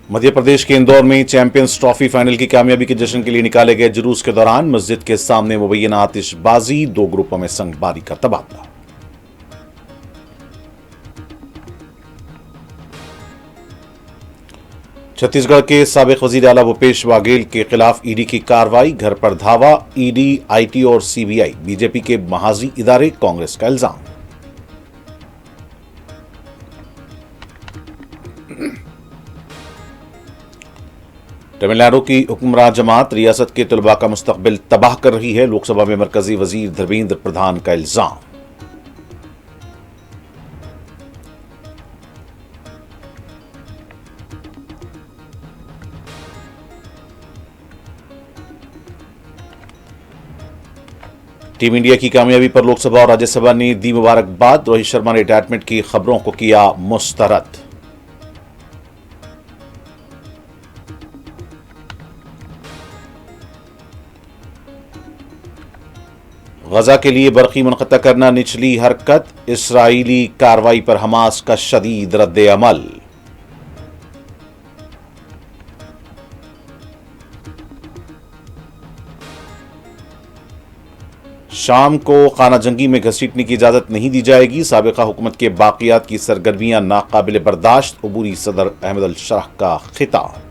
मध्य प्रदेश के इंदौर में champions trophy final की कामयाबी के जश्न के लिए निकाले गए जुलूस के दौरान मस्जिद के सामने मुबैना आतिशबाजी, दो ग्रुपों में संगबारी का तबादला। छत्तीसगढ़ के साबिक वजीर आला भूपेश बाघेल के खिलाफ ईडी की कार्रवाई, घर पर धावा। ईडी, आईटी और सीबीआई बीजेपी के महाजी इदारे, कांग्रेस का इल्जाम। तमिलनाडु की हुक्मरान जमात रियासत के तलबा का मुस्तकबिल तबाह कर रही है, लोकसभा में मरकजी वजीर धर्मेंद्र प्रधान का इल्जाम। टीम इंडिया की कामयाबी पर लोकसभा और राज्यसभा ने दी मुबारकबाद। रोहित शर्मा ने रिटायरमेंट की खबरों को किया मुस्तरद। गजा के लिए बरक़ी मुनक़ता करना निचली हरकत, इसराइली कार्रवाई पर हमास का शदीद रद्द अमल। शाम को खाना जंगी में घसीटने की इजाजत नहीं दी जाएगी, साबिका हुकूमत के बाक़ियात की सरगर्मियां नाकाबिल बर्दाश्त, अबूरी सदर अहमद अल शाह का खिताब।